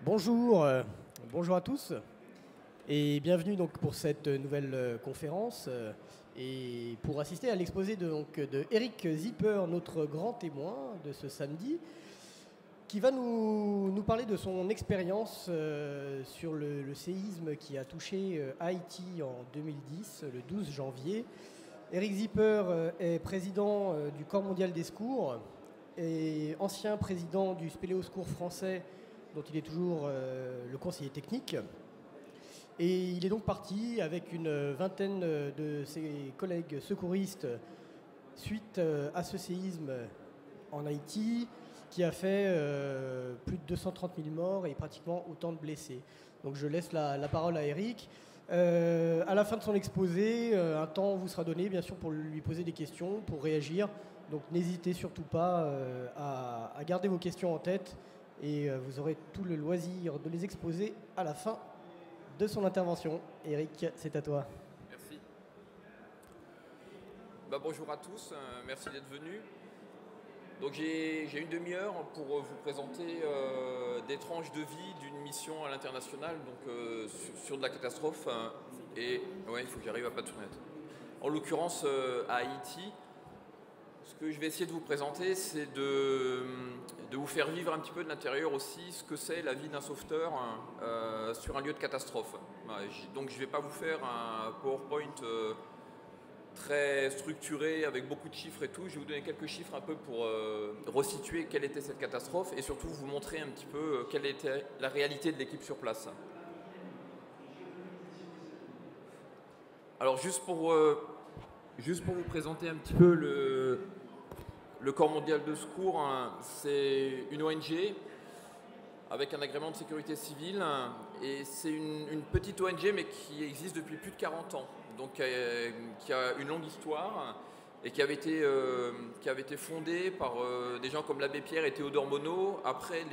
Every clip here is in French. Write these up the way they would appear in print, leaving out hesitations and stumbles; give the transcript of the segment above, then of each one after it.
Bonjour, bonjour à tous et bienvenue donc pour cette nouvelle conférence et pour assister à l'exposé de Eric Zipper, notre grand témoin de ce samedi, qui va nous parler de son expérience sur le séisme qui a touché Haïti en 2010, le 12 janvier. Eric Zipper est président du Corps mondial des secours et ancien président du Spéléo-Secours français, dont il est toujours le conseiller technique. Et il est donc parti avec une vingtaine de ses collègues secouristes suite à ce séisme en Haïti, qui a fait plus de 230 000 morts et pratiquement autant de blessés. Donc je laisse la parole à Eric. À la fin de son exposé, un temps vous sera donné, bien sûr, pour lui poser des questions, pour réagir. Donc n'hésitez surtout pas à garder vos questions en tête et vous aurez tout le loisir de les exposer à la fin de son intervention. Eric, c'est à toi. Merci. Bonjour à tous, merci d'être venus. Donc j'ai une demi-heure pour vous présenter des tranches de vie d'une mission à l'international, donc sur de la catastrophe. Et ouais, il faut que j'arrive à pas tout mettre. En l'occurrence à Haïti. Ce que je vais essayer de vous présenter, c'est de vous faire vivre un petit peu de l'intérieur aussi ce que c'est la vie d'un sauveteur sur un lieu de catastrophe. Donc je ne vais pas vous faire un PowerPoint très structuré avec beaucoup de chiffres et tout. Je vais vous donner quelques chiffres un peu pour resituer quelle était cette catastrophe et surtout vous montrer un petit peu quelle était la réalité de l'équipe sur place. Alors juste pour vous présenter un petit peu le Corps mondial de secours, hein, c'est une ONG avec un agrément de sécurité civile et c'est une petite ONG mais qui existe depuis plus de 40 ans, donc qui a une longue histoire et qui avait été fondée par des gens comme l'abbé Pierre et Théodore Monod après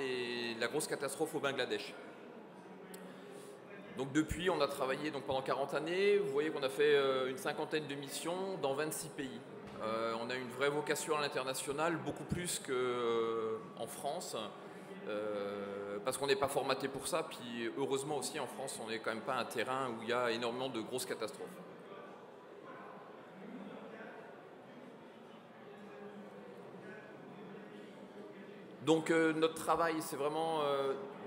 la grosse catastrophe au Bangladesh. Donc depuis, on a travaillé pendant 40 années. Vous voyez qu'on a fait une cinquantaine de missions dans 26 pays. On a une vraie vocation à l'international, beaucoup plus qu'en France, parce qu'on n'est pas formaté pour ça. Puis heureusement aussi, en France, on n'est quand même pas un terrain où il y a énormément de grosses catastrophes. Donc notre travail, c'est vraiment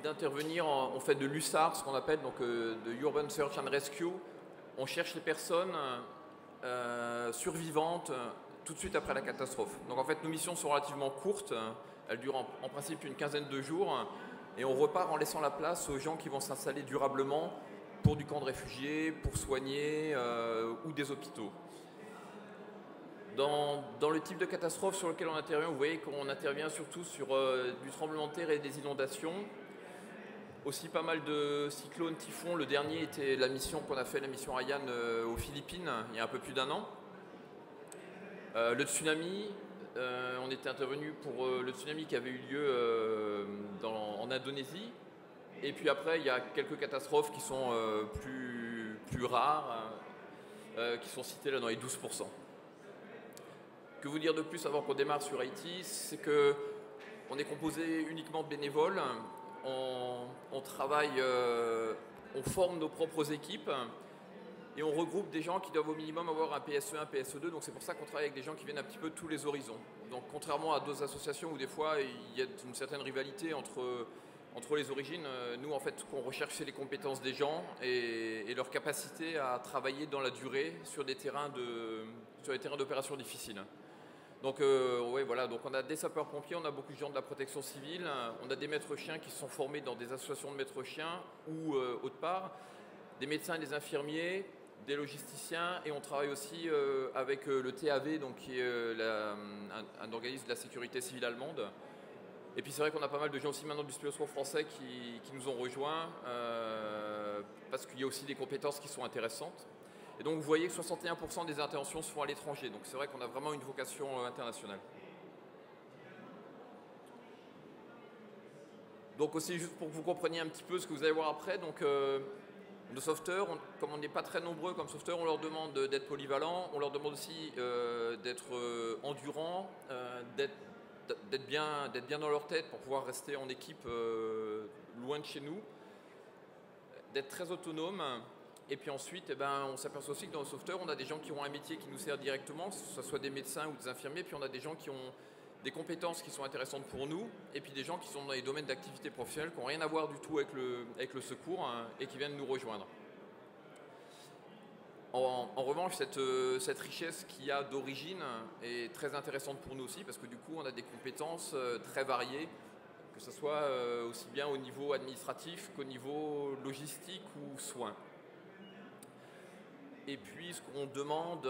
d'intervenir, on fait de l'USAR, ce qu'on appelle donc de Urban Search and Rescue. On cherche les personnes survivantes tout de suite après la catastrophe. Donc en fait, nos missions sont relativement courtes, elles durent en principe une quinzaine de jours, et on repart en laissant la place aux gens qui vont s'installer durablement pour du camp de réfugiés, pour soigner ou des hôpitaux. Dans le type de catastrophe sur lequel on intervient, vous voyez qu'on intervient surtout sur du tremblement de terre et des inondations. Aussi pas mal de cyclones, typhons. Le dernier était la mission qu'on a fait, la mission Ryan aux Philippines, il y a un peu plus d'un an. Le tsunami, on était intervenu pour le tsunami qui avait eu lieu en Indonésie. Et puis après, il y a quelques catastrophes qui sont plus rares, qui sont citées là dans les 12%. Que vous dire de plus avant qu'on démarre sur Haïti, c'est qu'on est composé uniquement de bénévoles. On travaille, on forme nos propres équipes et on regroupe des gens qui doivent au minimum avoir un PSE1, PSE2. Donc c'est pour ça qu'on travaille avec des gens qui viennent un petit peu de tous les horizons. Donc contrairement à d'autres associations où des fois il y a une certaine rivalité entre les origines, nous en fait ce qu'on recherche c'est les compétences des gens et leur capacité à travailler dans la durée sur des terrains d'opération difficiles. Donc, ouais, voilà. Donc on a des sapeurs-pompiers, on a beaucoup de gens de la protection civile, on a des maîtres chiens qui sont formés dans des associations de maîtres chiens ou autre part, des médecins et des infirmiers, des logisticiens, et on travaille aussi avec le TAV, donc, qui est un organisme de la sécurité civile allemande. Et puis c'est vrai qu'on a pas mal de gens aussi maintenant du Spéléo-Secours français qui nous ont rejoints, parce qu'il y a aussi des compétences qui sont intéressantes. Et donc vous voyez que 61% des interventions se font à l'étranger, donc c'est vrai qu'on a vraiment une vocation internationale. Donc aussi juste pour que vous compreniez un petit peu ce que vous allez voir après, donc nos sauveteurs, comme on n'est pas très nombreux comme sauveteurs, on leur demande d'être polyvalents, on leur demande aussi d'être endurants, d'être d'être bien dans leur tête pour pouvoir rester en équipe loin de chez nous, d'être très autonome. Et puis ensuite, on s'aperçoit aussi que dans le sauveteur, on a des gens qui ont un métier qui nous sert directement, que ce soit des médecins ou des infirmiers, puis on a des gens qui ont des compétences qui sont intéressantes pour nous, et puis des gens qui sont dans les domaines d'activité professionnelle qui n'ont rien à voir du tout avec le secours, hein, et qui viennent nous rejoindre. En revanche, cette richesse qu'il y a d'origine est très intéressante pour nous aussi, parce que du coup, on a des compétences très variées, que ce soit aussi bien au niveau administratif qu'au niveau logistique ou soins. Et puis, ce qu'on demande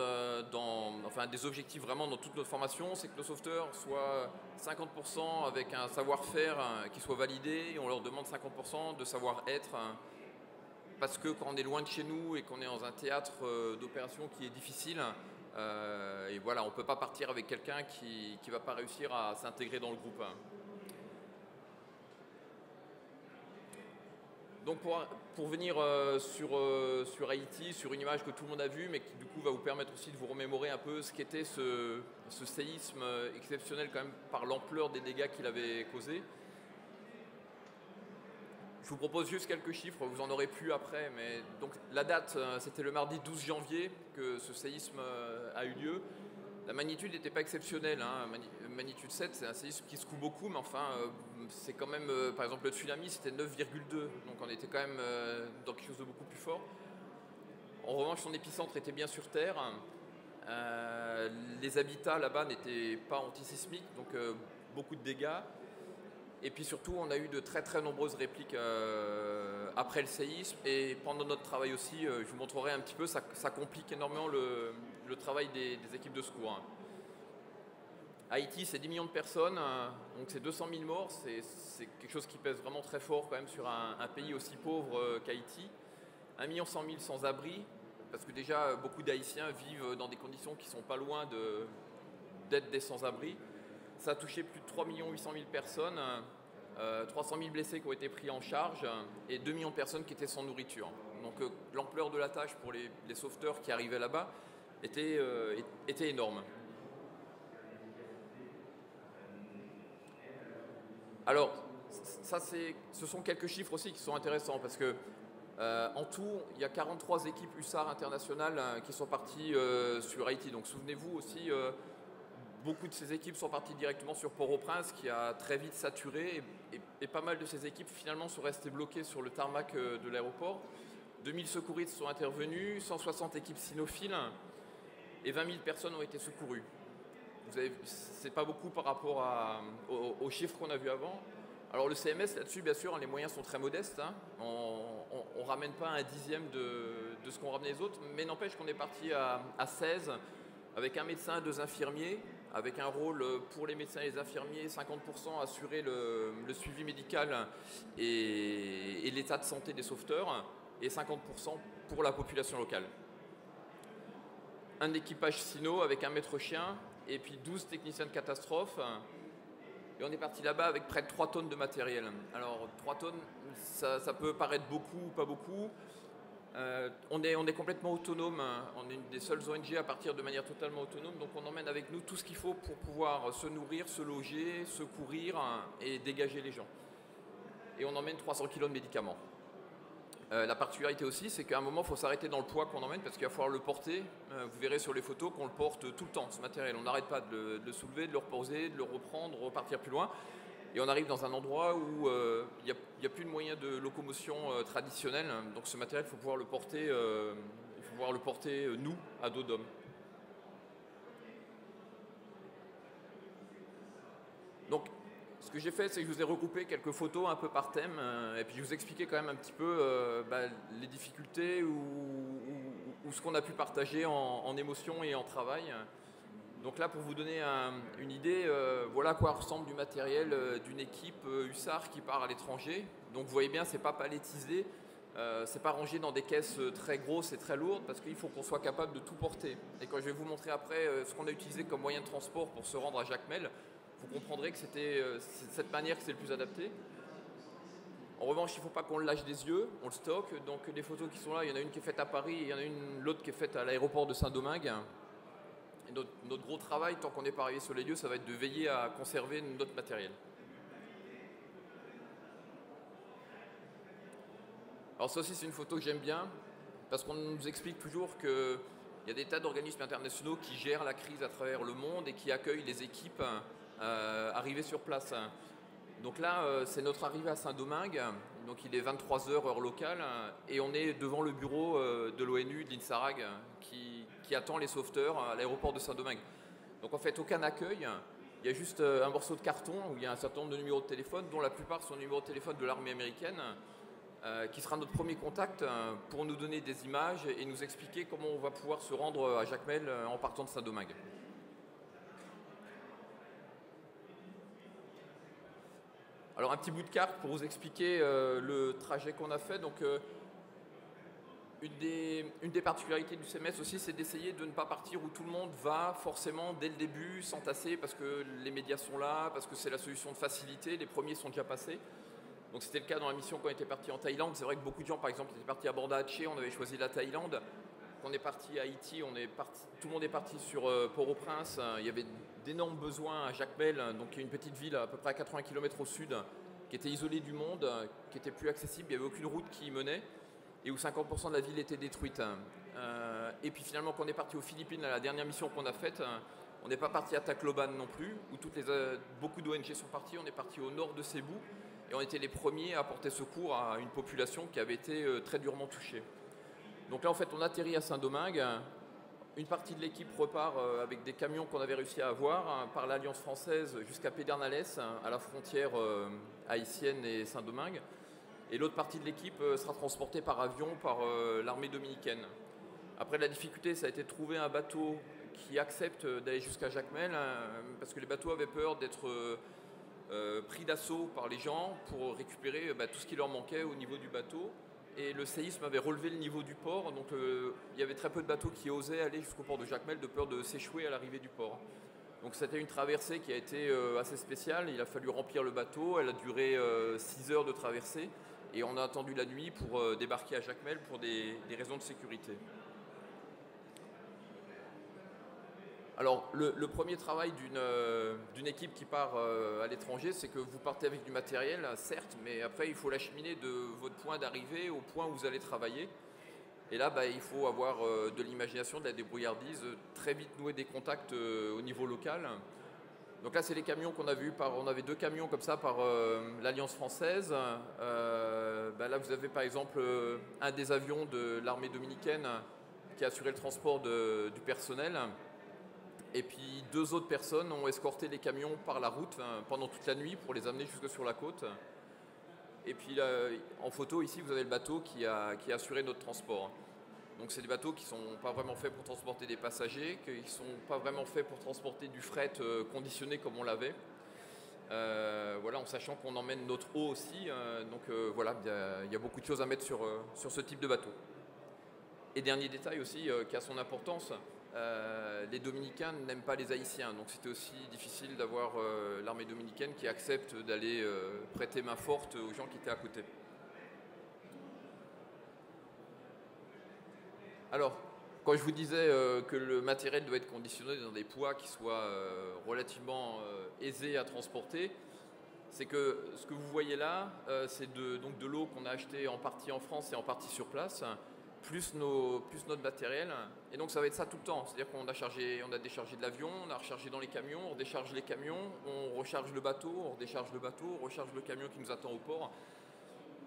des objectifs vraiment dans toute notre formation, c'est que nos sauveteurs soient 50% avec un savoir-faire qui soit validé, et on leur demande 50% de savoir-être, parce que quand on est loin de chez nous et qu'on est dans un théâtre d'opération qui est difficile, et voilà, on ne peut pas partir avec quelqu'un qui ne va pas réussir à s'intégrer dans le groupe. Donc pour venir sur Haïti, sur une image que tout le monde a vue, mais qui du coup va vous permettre aussi de vous remémorer un peu ce qu'était ce séisme exceptionnel quand même par l'ampleur des dégâts qu'il avait causés. Je vous propose juste quelques chiffres, vous en aurez plus après, mais donc la date, c'était le mardi 12 janvier que ce séisme a eu lieu. La magnitude n'était pas exceptionnelle, hein. Magnitude 7, c'est un séisme qui secoue beaucoup, mais enfin, c'est quand même, par exemple, le tsunami, c'était 9,2, donc on était quand même dans quelque chose de beaucoup plus fort. En revanche, son épicentre était bien sur Terre. Les habitats là-bas n'étaient pas antisismiques, donc beaucoup de dégâts. Et puis surtout, on a eu de très très nombreuses répliques après le séisme, et pendant notre travail aussi, je vous montrerai un petit peu, ça complique énormément le travail des équipes de secours. Haïti, c'est 10 millions de personnes, donc c'est 200 000 morts, c'est quelque chose qui pèse vraiment très fort quand même sur un pays aussi pauvre qu'Haïti. 1 100 000 sans-abri, parce que déjà beaucoup d'Haïtiens vivent dans des conditions qui ne sont pas loin d'être des sans-abri. Ça a touché plus de 3 800 000 personnes, 300 000 blessés qui ont été pris en charge et 2 millions de personnes qui étaient sans nourriture. Donc l'ampleur de la tâche pour les sauveteurs qui arrivaient là-bas était énorme. Alors, ce sont quelques chiffres aussi qui sont intéressants, parce que en tout, il y a 43 équipes hussards internationales qui sont parties sur Haïti. Donc souvenez-vous aussi, beaucoup de ces équipes sont parties directement sur Port-au-Prince, qui a très vite saturé, et pas mal de ces équipes finalement sont restées bloquées sur le tarmac de l'aéroport. 2000 secouristes sont intervenus, 160 équipes cynophiles, et 20 000 personnes ont été secourues. C'est pas beaucoup par rapport aux chiffres qu'on a vus avant. Alors le CMS là-dessus, bien sûr, les moyens sont très modestes, hein. On ne ramène pas un dixième de ce qu'ont ramené les autres, mais n'empêche qu'on est parti à 16, avec un médecin, 2 infirmiers, avec un rôle pour les médecins et les infirmiers, 50% assurer le suivi médical et l'état de santé des sauveteurs, et 50% pour la population locale. Un équipage cyno avec un maître chien, et puis 12 techniciens de catastrophe. Et on est parti là-bas avec près de 3 tonnes de matériel. Alors 3 tonnes, ça peut paraître beaucoup ou pas beaucoup. On est complètement autonome, on est une des seules ONG à partir de manière totalement autonome, donc on emmène avec nous tout ce qu'il faut pour pouvoir se nourrir, se loger, secourir et dégager les gens. Et on emmène 300 kg de médicaments. La particularité aussi, c'est qu'à un moment, il faut s'arrêter dans le poids qu'on emmène, parce qu'il va falloir le porter. Vous verrez sur les photos qu'on le porte tout le temps, ce matériel. On n'arrête pas de le soulever, de le reposer, de le reprendre, de repartir plus loin. Et on arrive dans un endroit où il n'y a plus de moyens de locomotion traditionnels. Donc ce matériel, il faut pouvoir le porter, nous, à dos d'homme. Donc, ce que j'ai fait, c'est que je vous ai regroupé quelques photos un peu par thème, et puis je vous expliquais quand même un petit peu les difficultés ou ce qu'on a pu partager en émotion et en travail. Donc là, pour vous donner une idée, voilà à quoi ressemble du matériel d'une équipe hussard qui part à l'étranger. Donc vous voyez bien, c'est pas palettisé, c'est pas rangé dans des caisses très grosses et très lourdes, parce qu'il faut qu'on soit capable de tout porter. Et quand je vais vous montrer après ce qu'on a utilisé comme moyen de transport pour se rendre à Jacmel, vous comprendrez que c'était cette manière que c'est le plus adapté. En revanche, il ne faut pas qu'on le lâche des yeux, on le stocke. Donc les photos qui sont là, il y en a une qui est faite à Paris, et il y en a l'autre qui est faite à l'aéroport de Saint-Domingue. Et notre gros travail, tant qu'on n'est pas arrivé sur les lieux, ça va être de veiller à conserver notre matériel. Alors ça aussi, c'est une photo que j'aime bien, parce qu'on nous explique toujours qu'il y a des tas d'organismes internationaux qui gèrent la crise à travers le monde et qui accueillent les équipes arrivées sur place. Donc là, c'est notre arrivée à Saint-Domingue, donc il est 23 h heure locale, et on est devant le bureau de l'ONU, de l'INSARAG, qui attend les sauveteurs à l'aéroport de Saint-Domingue. Donc en fait, aucun accueil, il y a juste un morceau de carton où il y a un certain nombre de numéros de téléphone, dont la plupart sont numéros de téléphone de l'armée américaine, qui sera notre premier contact pour nous donner des images et nous expliquer comment on va pouvoir se rendre à Jacmel en partant de Saint-Domingue. Alors un petit bout de carte pour vous expliquer le trajet qu'on a fait. Donc, une des particularités du CMS aussi, c'est d'essayer de ne pas partir où tout le monde va forcément dès le début s'entasser parce que les médias sont là, parce que c'est la solution de facilité, les premiers sont déjà passés. Donc c'était le cas dans la mission quand on était parti en Thaïlande. C'est vrai que beaucoup de gens, par exemple, étaient partis à Banda Aceh, on avait choisi la Thaïlande. Quand on est parti à Haïti, tout le monde est parti sur Port-au-Prince. Il y avait d'énormes besoins à Jacmel, donc il y a une petite ville à peu près à 80 km au sud, qui était isolée du monde, qui était plus accessible, il n'y avait aucune route qui y menait, et où 50% de la ville était détruite. Et puis finalement, quand on est parti aux Philippines, la dernière mission qu'on a faite, on n'est pas parti à Tacloban non plus, où beaucoup d'ONG sont partis, on est parti au nord de Cebu, et on était les premiers à apporter secours à une population qui avait été très durement touchée. Donc là, en fait, on atterrit à Saint-Domingue. Une partie de l'équipe repart avec des camions qu'on avait réussi à avoir par l'Alliance française jusqu'à Pedernales, à la frontière haïtienne et Saint-Domingue. Et l'autre partie de l'équipe sera transportée par avion par l'armée dominicaine. Après, la difficulté, ça a été de trouver un bateau qui accepte d'aller jusqu'à Jacmel, parce que les bateaux avaient peur d'être pris d'assaut par les gens pour récupérer tout ce qui leur manquait au niveau du bateau. Et le séisme avait relevé le niveau du port, donc il y avait très peu de bateaux qui osaient aller jusqu'au port de Jacmel de peur de s'échouer à l'arrivée du port. Donc c'était une traversée qui a été assez spéciale, il a fallu remplir le bateau, elle a duré 6 heures de traversée, et on a attendu la nuit pour débarquer à Jacmel pour des raisons de sécurité. Alors, le premier travail d'une équipe qui part à l'étranger, c'est que vous partez avec du matériel, certes, mais après, il faut l'acheminer de votre point d'arrivée au point où vous allez travailler. Et là, il faut avoir de l'imagination, de la débrouillardise, très vite nouer des contacts au niveau local. Donc là, c'est les camions qu'on a vus. On avait 2 camions comme ça par l'Alliance française. Là, vous avez par exemple un des avions de l'armée dominicaine qui a assuré le transport du personnel. Et puis 2 autres personnes ont escorté les camions par la route pendant toute la nuit pour les amener jusque sur la côte. Et puis là, en photo, ici, vous avez le bateau qui a assuré notre transport. Donc c'est des bateaux qui ne sont pas vraiment faits pour transporter des passagers, qui ne sont pas vraiment faits pour transporter du fret conditionné comme on l'avait. Voilà, en sachant qu'on emmène notre eau aussi. Voilà, il y a beaucoup de choses à mettre sur ce type de bateau. Et dernier détail aussi qui a son importance, les Dominicains n'aiment pas les Haïtiens, donc c'était aussi difficile d'avoir l'armée dominicaine qui accepte d'aller prêter main forte aux gens qui étaient à côté. Alors, quand je vous disais que le matériel doit être conditionné dans des poids qui soient relativement aisés à transporter, c'est que ce que vous voyez là, c'est donc de l'eau qu'on a achetée en partie en France et en partie sur place, plus notre matériel. Et donc ça va être ça tout le temps. C'est-à-dire qu'on a déchargé de l'avion, on a rechargé dans les camions, on décharge les camions, on recharge le bateau, on redécharge le bateau, on recharge le camion qui nous attend au port.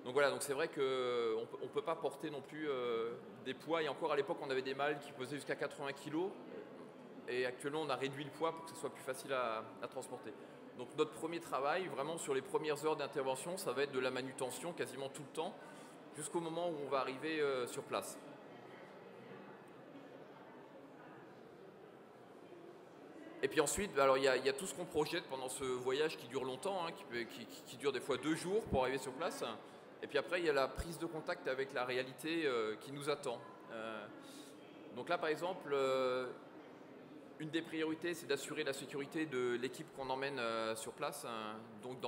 Donc voilà, donc c'est vrai qu'on ne peut pas porter non plus des poids. Et encore à l'époque, on avait des malles qui pesaient jusqu'à 80 kg. Et actuellement, on a réduit le poids pour que ce soit plus facile à transporter. Donc notre premier travail, vraiment sur les premières heures d'intervention, ça va être de la manutention quasiment tout le temps, jusqu'au moment où on va arriver sur place. Et puis ensuite, il y a tout ce qu'on projette pendant ce voyage qui dure longtemps, qui dure des fois 2 jours pour arriver sur place. Et puis après, il y a la prise de contact avec la réalité qui nous attend. Donc là, par exemple, une des priorités, c'est d'assurer la sécurité de l'équipe qu'on emmène sur place. Donc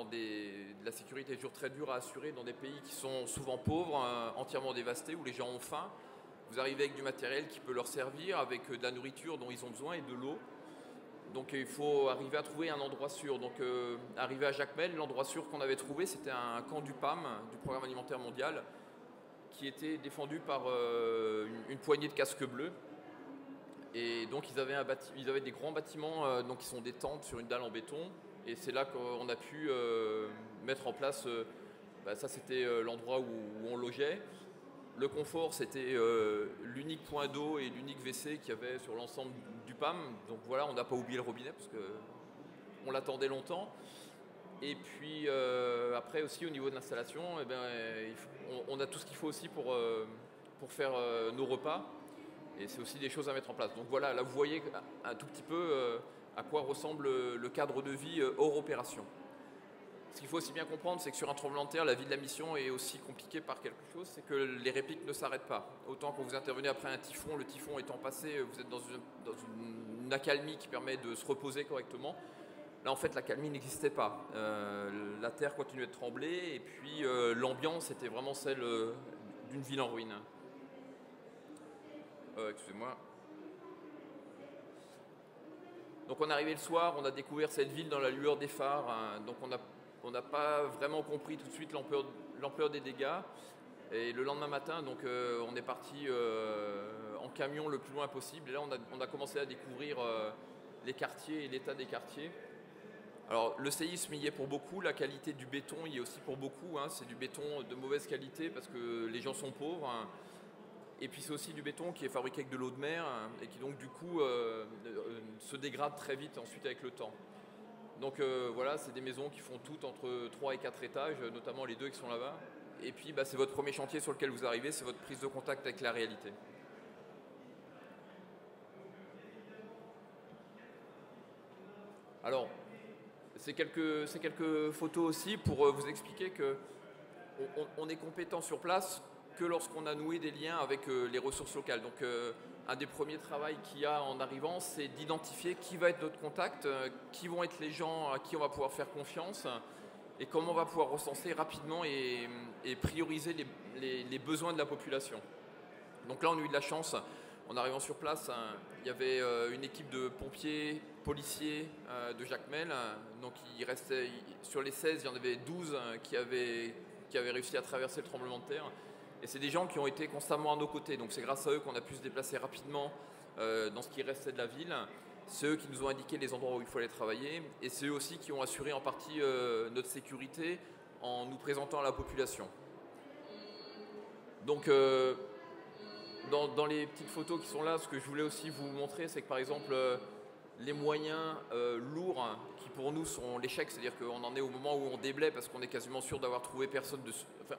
la sécurité est toujours très dure à assurer dans des pays qui sont souvent pauvres, entièrement dévastés, où les gens ont faim, Vous arrivez avec du matériel qui peut leur servir, avec de la nourriture dont ils ont besoin et de l'eau. Donc il faut arriver à trouver un endroit sûr. Donc arrivé à Jacmel, l'endroit sûr qu'on avait trouvé, c'était un camp du PAM, du Programme alimentaire mondial, qui était défendu par une poignée de casques bleus. Et donc ils avaient des grands bâtiments donc qui sont des tentes sur une dalle en béton. Et c'est là qu'on a pu mettre en place, ça c'était l'endroit où on logeait. Le confort, c'était l'unique point d'eau et l'unique WC qu'il y avait sur l'ensemble du PAM. Donc voilà, on n'a pas oublié le robinet parce qu'on l'attendait longtemps. Et puis après aussi au niveau de l'installation, on a tout ce qu'il faut aussi pour faire nos repas. Et c'est aussi des choses à mettre en place. Donc voilà, là vous voyez un tout petit peu à quoi ressemble le cadre de vie hors opération. Ce qu'il faut aussi bien comprendre, c'est que sur un tremblement de terre, la vie de la mission est aussi compliquée par quelque chose, c'est que les répliques ne s'arrêtent pas. Autant quand vous intervenez après un typhon, le typhon étant passé, vous êtes dans une accalmie qui permet de se reposer correctement. Là, en fait, l'accalmie n'existait pas. La terre continuait de trembler, et puis l'ambiance était vraiment celle d'une ville en ruine. Excusez-moi. Donc on est arrivé le soir, on a découvert cette ville dans la lueur des phares, hein, donc on n'a pas vraiment compris tout de suite l'ampleur des dégâts. Et le lendemain matin, donc, on est parti en camion le plus loin possible. Et là, on a commencé à découvrir les quartiers et l'état des quartiers. Alors, le séisme y est pour beaucoup, la qualité du béton y est aussi pour beaucoup. Hein. C'est du béton de mauvaise qualité parce que les gens sont pauvres. Hein. Et puis c'est aussi du béton qui est fabriqué avec de l'eau de mer hein, et qui donc du coup se dégrade très vite ensuite avec le temps. Donc voilà, c'est des maisons qui font toutes entre 3 et 4 étages, notamment les deux qui sont là-bas. Et puis c'est votre premier chantier sur lequel vous arrivez, c'est votre prise de contact avec la réalité. Alors, c'est quelques photos aussi pour vous expliquer qu'on est compétent sur place que lorsqu'on a noué des liens avec les ressources locales. Donc un des premiers travaux qu'il y a en arrivant, c'est d'identifier qui va être notre contact, qui vont être les gens à qui on va pouvoir faire confiance et comment on va pouvoir recenser rapidement et prioriser les besoins de la population. Donc là, on a eu de la chance. En arrivant sur place, il y avait une équipe de pompiers, policiers de Jacmel. Donc sur les 16, il y en avait 12 qui avaient réussi à traverser le tremblement de terre. Et c'est des gens qui ont été constamment à nos côtés. Donc c'est grâce à eux qu'on a pu se déplacer rapidement dans ce qui restait de la ville. C'est eux qui nous ont indiqué les endroits où il fallait travailler. Et c'est eux aussi qui ont assuré en partie notre sécurité en nous présentant à la population. Donc dans les petites photos qui sont là, ce que je voulais aussi vous montrer, c'est que par exemple les moyens lourds qui pour nous sont l'échec, c'est-à-dire qu'on en est au moment où on déblaye parce qu'on est quasiment sûr d'avoir trouvé personne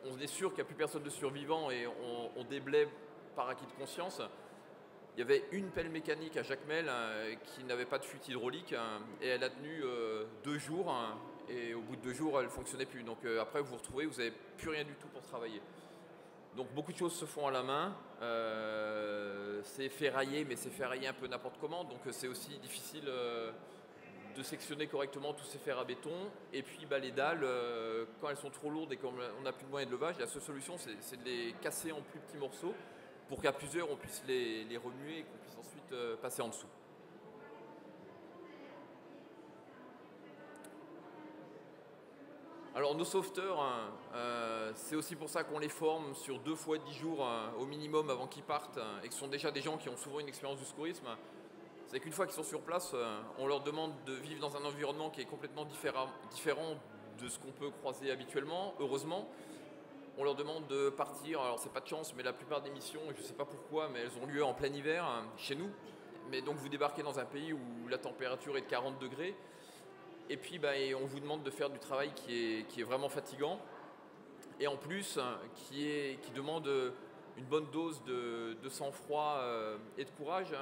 on est sûr qu'il n'y a plus personne de survivant et on déblaye par acquis de conscience. Il y avait une pelle mécanique à Jacmel qui n'avait pas de fuite hydraulique et elle a tenu 2 jours et au bout de 2 jours elle ne fonctionnait plus. Donc après vous vous retrouvez, vous n'avez plus rien du tout pour travailler. Donc beaucoup de choses se font à la main, c'est ferraillé mais c'est ferraillé un peu n'importe comment, donc c'est aussi difficile de sectionner correctement tous ces fers à béton. Et puis les dalles, quand elles sont trop lourdes et qu'on n'a plus de moyens de levage, la seule solution c'est de les casser en plus petits morceaux pour qu'à plusieurs on puisse les remuer et qu'on puisse ensuite passer en dessous. Alors nos sauveteurs, c'est aussi pour ça qu'on les forme sur 2 fois 10 jours au minimum avant qu'ils partent et que ce sont déjà des gens qui ont souvent une expérience du secourisme. C'est qu'une fois qu'ils sont sur place, on leur demande de vivre dans un environnement qui est complètement différent de ce qu'on peut croiser habituellement, heureusement. On leur demande de partir, alors c'est pas de chance, mais la plupart des missions, je ne sais pas pourquoi, mais elles ont lieu en plein hiver chez nous. Mais donc vous débarquez dans un pays où la température est de 40 degrés. Et puis on vous demande de faire du travail qui est vraiment fatigant et en plus qui demande une bonne dose de sang-froid et de courage,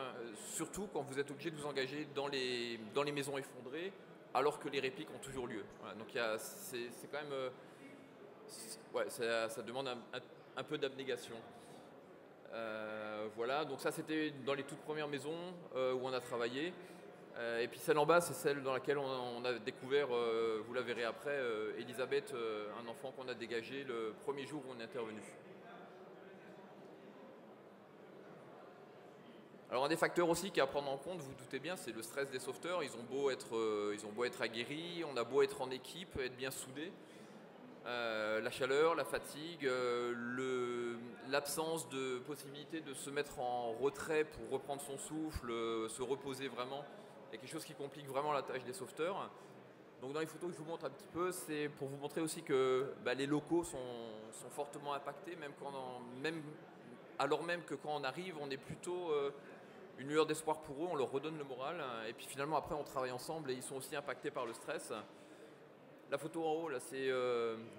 surtout quand vous êtes obligé de vous engager dans les maisons effondrées alors que les répliques ont toujours lieu. Voilà, donc c'est quand même... ça demande un peu d'abnégation. Voilà, donc ça c'était dans les toutes premières maisons où on a travaillé. Et puis celle en bas, c'est celle dans laquelle on a découvert, vous la verrez après, Elisabeth, un enfant qu'on a dégagé le premier jour où on est intervenu. Alors un des facteurs aussi qui est à prendre en compte, vous vous doutez bien, c'est le stress des sauveteurs. Ils ont beau être aguerris, on a beau être en équipe, être bien soudés. La chaleur, la fatigue, l'absence de possibilité de se mettre en retrait pour reprendre son souffle, se reposer vraiment, est quelque chose qui complique vraiment la tâche des sauveteurs. Donc dans les photos que je vous montre un petit peu, c'est pour vous montrer aussi que les locaux sont fortement impactés, alors même que quand on arrive, on est plutôt une lueur d'espoir pour eux, on leur redonne le moral, et puis finalement après on travaille ensemble et ils sont aussi impactés par le stress. La photo en haut, là, c'est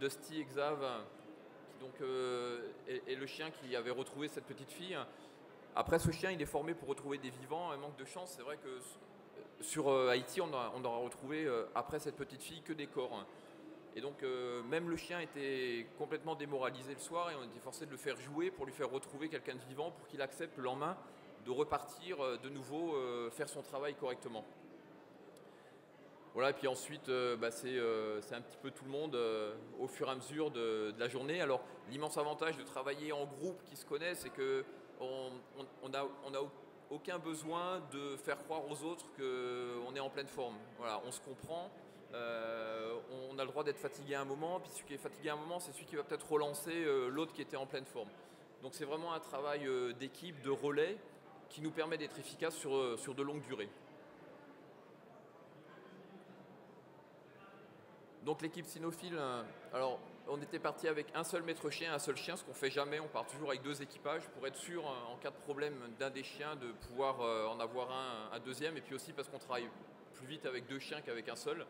Dusty et Xav, qui donc est le chien qui avait retrouvé cette petite fille. Après, ce chien, il est formé pour retrouver des vivants. Un manque de chance, c'est vrai que sur Haïti, on aura retrouvé après cette petite fille que des corps. Et donc, même le chien était complètement démoralisé le soir et on était forcé de le faire jouer pour lui faire retrouver quelqu'un de vivant pour qu'il accepte le lendemain de repartir de nouveau faire son travail correctement. Voilà, et puis ensuite, c'est un petit peu tout le monde au fur et à mesure de la journée. Alors, l'immense avantage de travailler en groupe qui se connaît, c'est qu'on n'a aucun besoin de faire croire aux autres qu'on est en pleine forme. Voilà, on se comprend, on a le droit d'être fatigué à un moment, puis celui qui est fatigué à un moment, c'est celui qui va peut-être relancer l'autre qui était en pleine forme. Donc c'est vraiment un travail d'équipe, de relais, qui nous permet d'être efficace sur de longues durées. Donc l'équipe cynophile, alors on était parti avec un seul maître chien, un seul chien, ce qu'on fait jamais, on part toujours avec 2 équipages pour être sûr en cas de problème d'un des chiens de pouvoir en avoir un deuxième, et puis aussi parce qu'on travaille plus vite avec 2 chiens qu'avec un seul.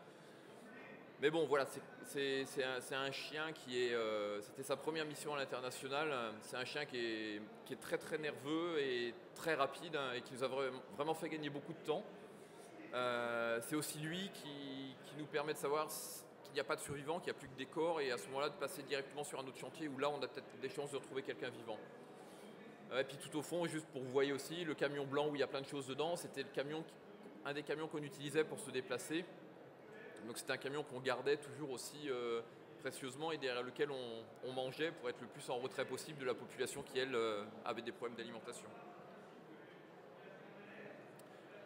Mais bon voilà, c'est un chien qui est, c'était sa première mission à l'international, c'est un chien qui est très très nerveux et très rapide et qui nous a vraiment fait gagner beaucoup de temps. C'est aussi lui qui nous permet de savoir qu'il n'y a pas de survivants, qu'il n'y a plus que des corps, et à ce moment-là de passer directement sur un autre chantier où là on a peut-être des chances de retrouver quelqu'un vivant. Et puis tout au fond, juste pour vous voyez aussi, le camion blanc où il y a plein de choses dedans, c'était un des camions qu'on utilisait pour se déplacer. Donc c'était un camion qu'on gardait toujours aussi précieusement et derrière lequel on mangeait pour être le plus en retrait possible de la population qui, elle, avait des problèmes d'alimentation.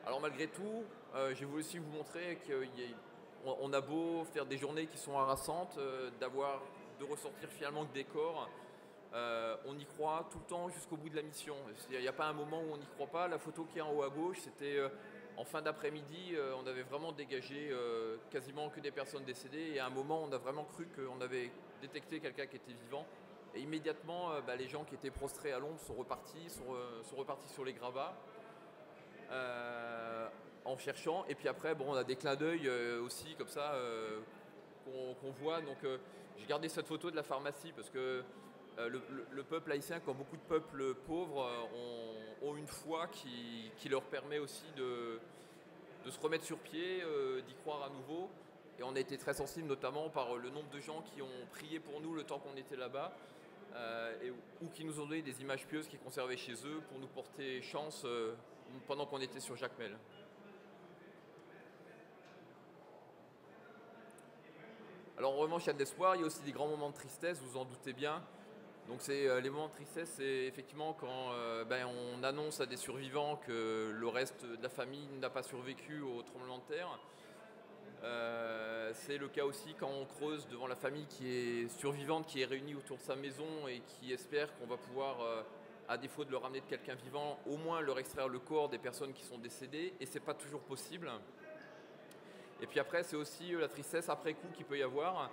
Alors malgré tout, j'ai voulu aussi vous montrer qu'on a beau faire des journées qui sont harassantes, de ressortir finalement que des corps, on y croit tout le temps jusqu'au bout de la mission. Il n'y a pas un moment où on n'y croit pas. La photo qui est en haut à gauche, c'était en fin d'après-midi, on avait vraiment dégagé quasiment que des personnes décédées, et à un moment on a vraiment cru qu'on avait détecté quelqu'un qui était vivant. Et immédiatement, les gens qui étaient prostrés à l'ombre sont repartis sur les gravats. En cherchant, et puis après on a des clins d'œil aussi comme ça qu'on voit. Donc j'ai gardé cette photo de la pharmacie parce que le peuple haïtien, comme beaucoup de peuples pauvres, ont une foi qui leur permet aussi de se remettre sur pied, d'y croire à nouveau. Et on a été très sensible notamment par le nombre de gens qui ont prié pour nous le temps qu'on était là-bas, ou qui nous ont donné des images pieuses qu'ils conservaient chez eux pour nous porter chance pendant qu'on était sur Jacmel. Alors en revanche, il y a de l'espoir, il y a aussi des grands moments de tristesse, vous en doutez bien. Donc les moments de tristesse, c'est effectivement quand on annonce à des survivants que le reste de la famille n'a pas survécu au tremblement de terre. C'est le cas aussi quand on creuse devant la famille qui est survivante, qui est réunie autour de sa maison et qui espère qu'on va pouvoir, à défaut de leur ramener de quelqu'un vivant, au moins leur extraire le corps des personnes qui sont décédées, et c'est pas toujours possible. Et puis après, c'est aussi la tristesse après coup qu'il peut y avoir,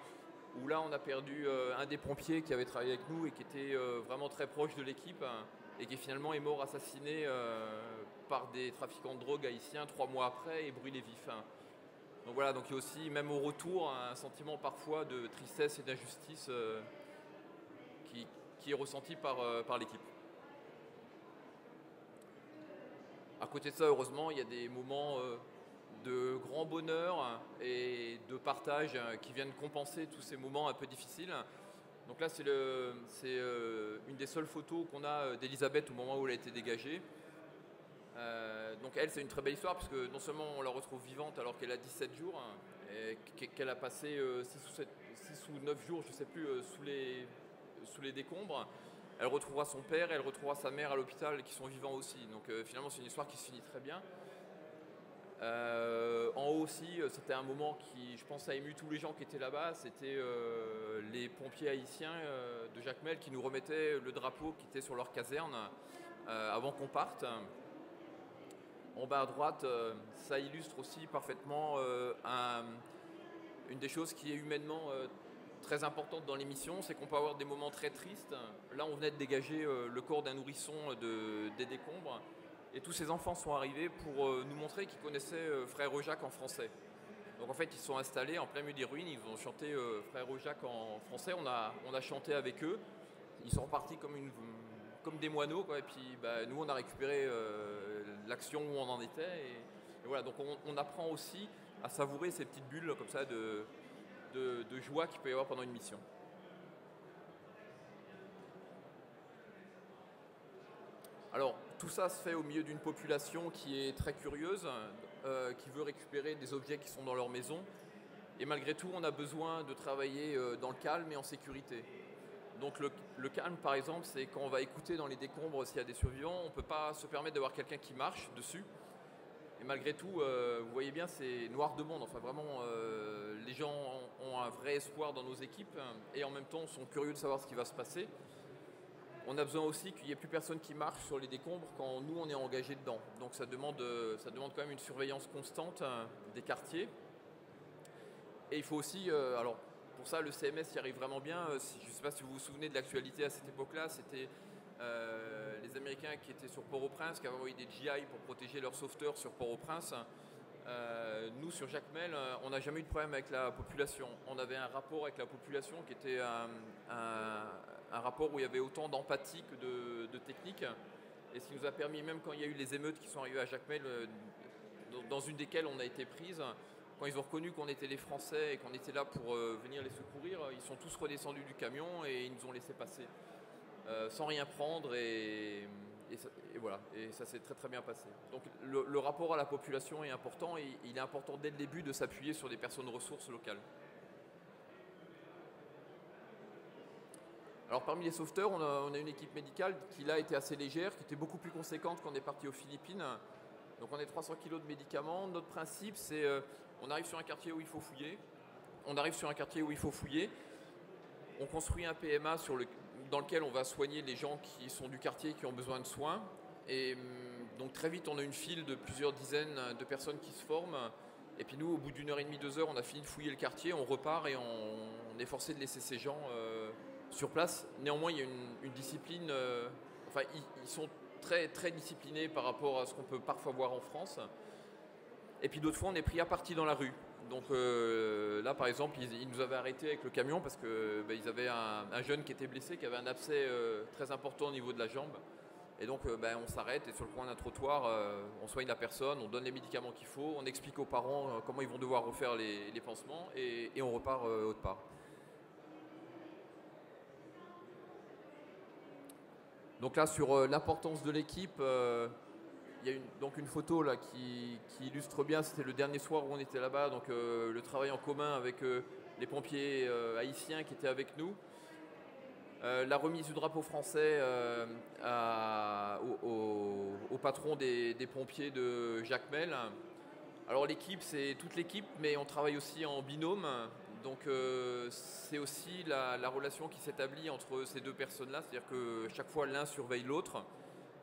où là on a perdu un des pompiers qui avait travaillé avec nous et qui était vraiment très proche de l'équipe, et qui finalement est mort assassiné par des trafiquants de drogue haïtiens 3 mois après et brûlé vif. Donc voilà, donc il y a aussi, même au retour, un sentiment parfois de tristesse et d'injustice qui est ressenti par l'équipe. À côté de ça, heureusement, il y a des moments de grand bonheur et de partage qui viennent compenser tous ces moments un peu difficiles. Donc là, c'est une des seules photos qu'on a d'Elisabeth au moment où elle a été dégagée. Donc elle, c'est une très belle histoire parce que non seulement on la retrouve vivante alors qu'elle a 17 jours, et qu'elle a passé 6 ou 9 jours, je ne sais plus, sous les décombres. elle retrouvera son père et elle retrouvera sa mère à l'hôpital qui sont vivants aussi. Donc finalement c'est une histoire qui se finit très bien. En haut aussi, c'était un moment qui, je pense, a ému tous les gens qui étaient là-bas. C'était les pompiers haïtiens de Jacmel qui nous remettaient le drapeau qui était sur leur caserne avant qu'on parte. En bas à droite, ça illustre aussi parfaitement une des choses qui est humainement très importante dans l'émission, c'est qu'on peut avoir des moments très tristes. Là, on venait de dégager le corps d'un nourrisson des décombres. Et tous ces enfants sont arrivés pour nous montrer qu'ils connaissaient Frère Jacques en français. Donc en fait, ils se sont installés en plein milieu des ruines, ils ont chanté Frère Jacques en français, on a chanté avec eux. Ils sont repartis comme des moineaux, quoi. Et puis nous, on a récupéré l'action où on en était. Et voilà, donc on apprend aussi à savourer ces petites bulles comme ça de joie qu'il peut y avoir pendant une mission. Alors, tout ça se fait au milieu d'une population qui est très curieuse, qui veut récupérer des objets qui sont dans leur maison. Et malgré tout, on a besoin de travailler dans le calme et en sécurité. Donc le calme, par exemple, c'est quand on va écouter dans les décombres s'il y a des survivants, on ne peut pas se permettre d'avoir quelqu'un qui marche dessus. Et malgré tout, vous voyez bien, c'est noir de monde. Enfin, vraiment, les gens ont un vrai espoir dans nos équipes et en même temps sont curieux de savoir ce qui va se passer. On a besoin aussi qu'il n'y ait plus personne qui marche sur les décombres quand nous, on est engagés dedans. Donc ça demande quand même une surveillance constante des quartiers. Et il faut aussi, alors pour ça, le CMS y arrive vraiment bien. Je ne sais pas si vous vous souvenez de l'actualité à cette époque-là, c'était les Américains qui étaient sur Port-au-Prince, qui avaient envoyé des GI pour protéger leurs sauveteurs sur Port-au-Prince. Nous, sur Jacmel, on n'a jamais eu de problème avec la population. On avait un rapport avec la population qui était un rapport où il y avait autant d'empathie que de technique. Et ce qui nous a permis, même quand il y a eu les émeutes qui sont arrivées à Jacmel, dans une desquelles on a été prise, quand ils ont reconnu qu'on était les Français et qu'on était là pour venir les secourir, ils sont tous redescendus du camion et ils nous ont laissé passer. Sans rien prendre et voilà, et ça s'est très très bien passé. Donc le rapport à la population est important et il est important dès le début de s'appuyer sur des personnes ressources locales. Alors parmi les sauveteurs, on a une équipe médicale qui là était assez légère, qui était beaucoup plus conséquente quand on est parti aux Philippines. Donc on est 300 kg de médicaments. Notre principe c'est on arrive sur un quartier où il faut fouiller. On construit un PMA dans lequel on va soigner les gens qui sont du quartier qui ont besoin de soins. Et donc très vite, on a une file de plusieurs dizaines de personnes qui se forment. Et puis nous, au bout d'une heure et demie, 2 heures, on a fini de fouiller le quartier, on repart et on est forcé de laisser ces gens sur place. Néanmoins, il y a une discipline... ils sont très, très disciplinés par rapport à ce qu'on peut parfois voir en France. Et puis d'autres fois, on est pris à partie dans la rue. Donc là, par exemple, ils nous avaient arrêtés avec le camion parce qu'ils avaient un jeune qui était blessé, qui avait un abcès très important au niveau de la jambe. Et donc, on s'arrête et sur le coin d'un trottoir, on soigne la personne, on donne les médicaments qu'il faut, on explique aux parents comment ils vont devoir refaire les pansements et on repart autre part. Donc là, sur l'importance de l'équipe, il y a donc une photo là qui illustre bien, c'était le dernier soir où on était là-bas, donc le travail en commun avec les pompiers haïtiens qui étaient avec nous. La remise du drapeau français au patron des pompiers de Jacmel. Alors l'équipe, c'est toute l'équipe, mais on travaille aussi en binôme. Donc c'est aussi la relation qui s'établit entre ces deux personnes-là, c'est-à-dire que chaque fois l'un surveille l'autre.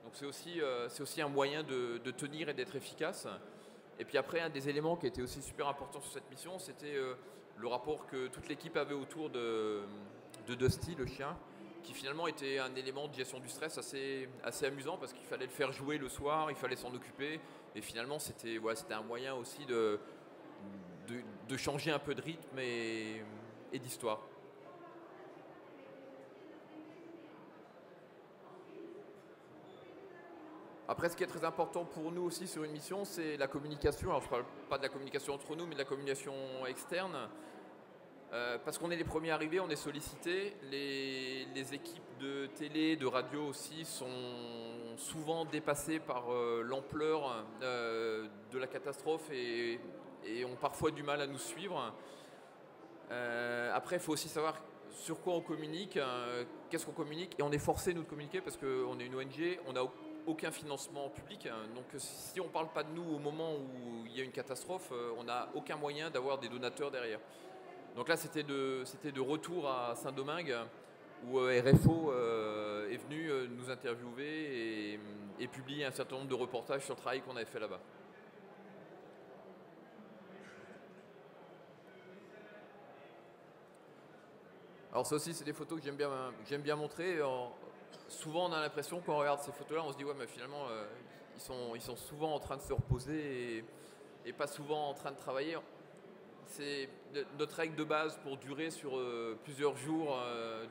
Donc c'est aussi un moyen de tenir et d'être efficace. Et puis après, un des éléments qui était aussi super important sur cette mission, c'était le rapport que toute l'équipe avait autour de Dusty, le chien, qui finalement était un élément de gestion du stress assez amusant parce qu'il fallait le faire jouer le soir, il fallait s'en occuper. Et finalement, c'était un moyen aussi de changer un peu de rythme et d'histoire. Après, ce qui est très important pour nous aussi sur une mission, c'est la communication. Alors, je ne parle pas de la communication entre nous, mais de la communication externe. Parce qu'on est les premiers arrivés, on est sollicités. Les équipes de télé, de radio aussi sont souvent dépassées par l'ampleur de la catastrophe et ont parfois du mal à nous suivre. Après, il faut aussi savoir sur quoi on communique, qu'est-ce qu'on communique, et on est forcé nous de communiquer parce qu'on est une ONG, on n'a aucun financement public, donc si on ne parle pas de nous au moment où il y a une catastrophe, on n'a aucun moyen d'avoir des donateurs derrière. Donc là c'était de retour à Saint-Domingue où RFO est venu nous interviewer et publier un certain nombre de reportages sur le travail qu'on avait fait là-bas. Alors ça aussi c'est des photos que j'aime bien montrer. Souvent on a l'impression quand on regarde ces photos là on se dit ouais mais finalement ils sont souvent en train de se reposer et pas souvent en train de travailler. C'est notre règle de base pour durer sur plusieurs jours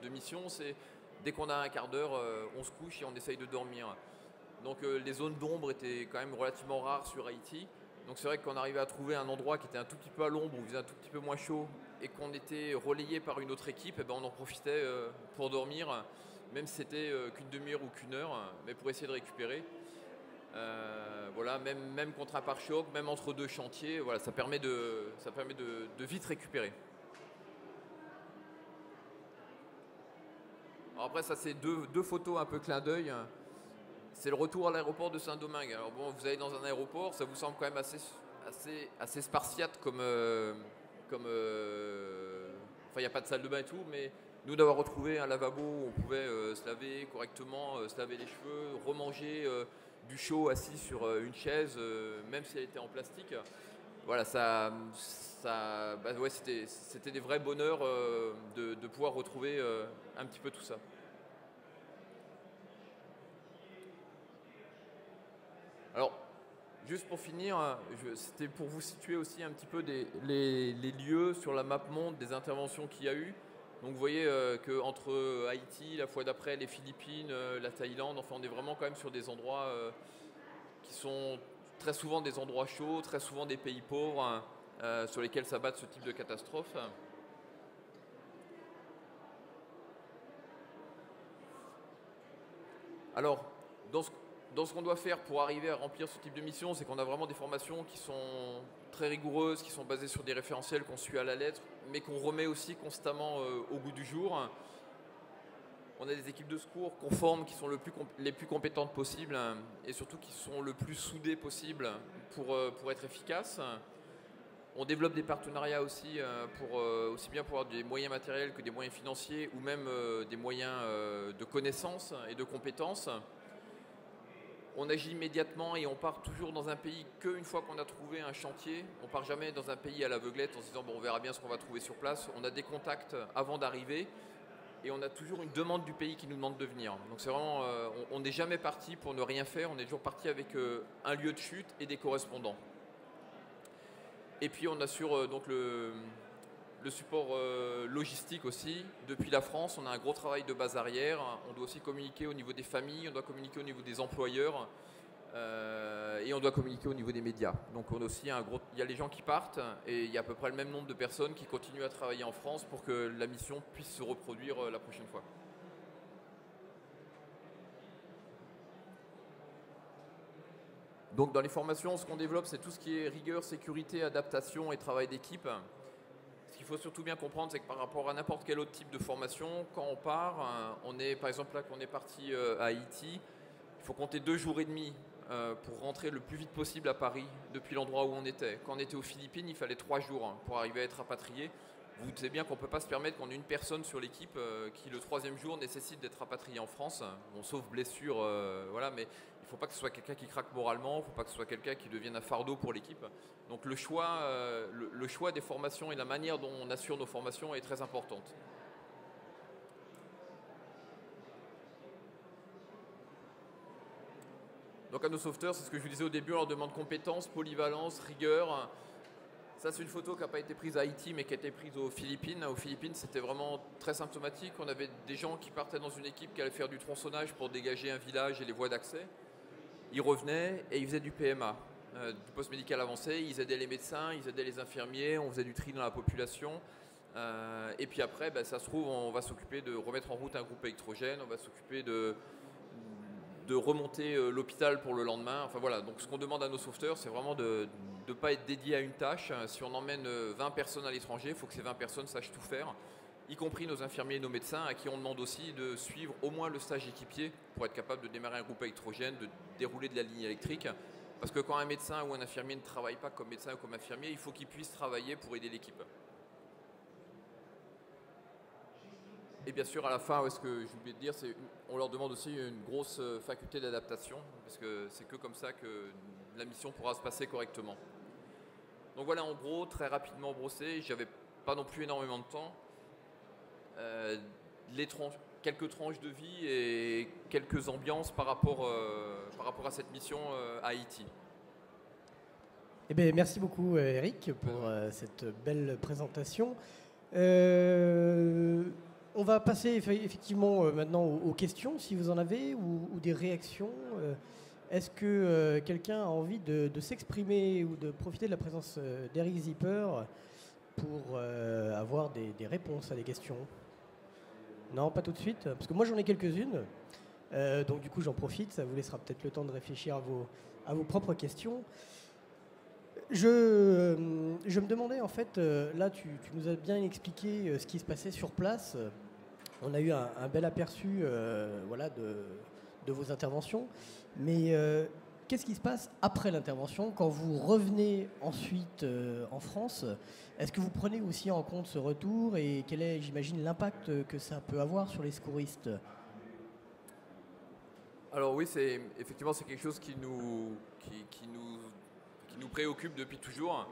de mission, c'est dès qu'on a un quart d'heure on se couche et on essaye de dormir. Donc les zones d'ombre étaient quand même relativement rares sur Haïti. Donc c'est vrai qu'on arrivait à trouver un endroit qui était un tout petit peu à l'ombre, où il faisait un tout petit peu moins chaud, et qu'on était relayé par une autre équipe, et ben on en profitait pour dormir, même si c'était qu'une demi-heure ou qu'une heure, mais pour essayer de récupérer. Voilà, même contre un pare-choc, même entre deux chantiers, voilà, ça permet de vite récupérer. Alors après ça c'est deux photos un peu clin d'œil. C'est le retour à l'aéroport de Saint-Domingue. Alors bon, vous allez dans un aéroport, ça vous semble quand même assez spartiate comme enfin, il n'y a pas de salle de bain et tout, mais nous d'avoir retrouvé un lavabo où on pouvait se laver correctement, se laver les cheveux, remanger du chaud assis sur une chaise, même si elle était en plastique. Voilà, bah ouais, c'était des vrais bonheurs de pouvoir retrouver un petit peu tout ça. Alors, juste pour finir, c'était pour vous situer aussi un petit peu les lieux sur la map monde des interventions qu'il y a eu. Donc vous voyez qu'entre Haïti, la fois d'après, les Philippines, la Thaïlande, enfin on est vraiment quand même sur des endroits qui sont très souvent des endroits chauds, très souvent des pays pauvres, sur lesquels s'abattent ce type de catastrophe. Alors, dans ce qu'on doit faire pour arriver à remplir ce type de mission, c'est qu'on a vraiment des formations qui sont très rigoureuses, qui sont basées sur des référentiels qu'on suit à la lettre, mais qu'on remet aussi constamment au goût du jour. On a des équipes de secours qu'on forme qui sont les plus compétentes possibles et surtout qui sont le plus soudées possible pour être efficaces. On développe des partenariats aussi aussi bien pour avoir des moyens matériels que des moyens financiers ou même des moyens de connaissances et de compétences. On agit immédiatement et on part toujours dans un pays qu'une fois qu'on a trouvé un chantier. On ne part jamais dans un pays à l'aveuglette en se disant bon, on verra bien ce qu'on va trouver sur place. On a des contacts avant d'arriver et on a toujours une demande du pays qui nous demande de venir. Donc c'est vraiment, on n'est jamais parti pour ne rien faire, on est toujours parti avec un lieu de chute et des correspondants. Et puis on assure donc le support logistique aussi. Depuis la France, on a un gros travail de base arrière. On doit aussi communiquer au niveau des familles, on doit communiquer au niveau des employeurs et on doit communiquer au niveau des médias. Donc on a aussi il y a les gens qui partent et il y a à peu près le même nombre de personnes qui continuent à travailler en France pour que la mission puisse se reproduire la prochaine fois. Donc dans les formations, ce qu'on développe, c'est tout ce qui est rigueur, sécurité, adaptation et travail d'équipe. Ce qu'il faut surtout bien comprendre, c'est que par rapport à n'importe quel autre type de formation, quand on part, on est, par exemple là qu'on est parti à Haïti, il faut compter 2 jours et demi pour rentrer le plus vite possible à Paris depuis l'endroit où on était. Quand on était aux Philippines, il fallait 3 jours pour arriver à être rapatrié. Vous savez bien qu'on ne peut pas se permettre qu'on ait une personne sur l'équipe qui le 3e jour nécessite d'être rapatrié en France, bon, sauf blessure, voilà, mais il ne faut pas que ce soit quelqu'un qui craque moralement, il ne faut pas que ce soit quelqu'un qui devienne un fardeau pour l'équipe. Donc le choix des formations et la manière dont on assure nos formations est très importante. Donc à nos sauveteurs, c'est ce que je vous disais au début, on leur demande compétence, polyvalence, rigueur. Ça, c'est une photo qui n'a pas été prise à Haïti, mais qui a été prise aux Philippines. Aux Philippines, c'était vraiment très symptomatique. On avait des gens qui partaient dans une équipe qui allait faire du tronçonnage pour dégager un village et les voies d'accès. Ils revenaient et ils faisaient du PMA, du poste médical avancé. Ils aidaient les médecins, ils aidaient les infirmiers, on faisait du tri dans la population. Et puis après, ça se trouve, on va s'occuper de remettre en route un groupe électrogène, on va s'occuper de remonter l'hôpital pour le lendemain. Enfin voilà, donc ce qu'on demande à nos sauveteurs, c'est vraiment de ne pas être dédié à une tâche. Si on emmène 20 personnes à l'étranger, il faut que ces 20 personnes sachent tout faire. y compris nos infirmiers et nos médecins, à qui on demande aussi de suivre au moins le stage équipier pour être capable de démarrer un groupe électrogène, de dérouler de la ligne électrique. Parce que quand un médecin ou un infirmier ne travaille pas comme médecin ou comme infirmier, il faut qu'il puisse travailler pour aider l'équipe. Et bien sûr, à la fin, ce que j'ai oublié de dire, c'est on leur demande aussi une grosse faculté d'adaptation, parce que c'est que comme ça que la mission pourra se passer correctement. Donc voilà, en gros, très rapidement brossé, j'avais pas non plus énormément de temps. Quelques tranches de vie et quelques ambiances par rapport à cette mission à Haïti. Eh bien, merci beaucoup Eric pour cette belle présentation. On va passer effectivement maintenant aux questions, si vous en avez, ou des réactions. Est-ce que quelqu'un a envie de s'exprimer ou de profiter de la présence d'Eric Zipper pour avoir des réponses à des questions? Non, pas tout de suite, parce que moi j'en ai quelques-unes. Donc du coup j'en profite, ça vous laissera peut-être le temps de réfléchir à vos propres questions. Je me demandais en fait, là tu nous as bien expliqué ce qui se passait sur place. On a eu un bel aperçu voilà, de vos interventions. Mais qu'est-ce qui se passe après l'intervention quand vous revenez ensuite en France? Est-ce que vous prenez aussi en compte ce retour et quel est, j'imagine, l'impact que ça peut avoir sur les secouristes? Alors oui, effectivement c'est quelque chose qui nous préoccupe depuis toujours.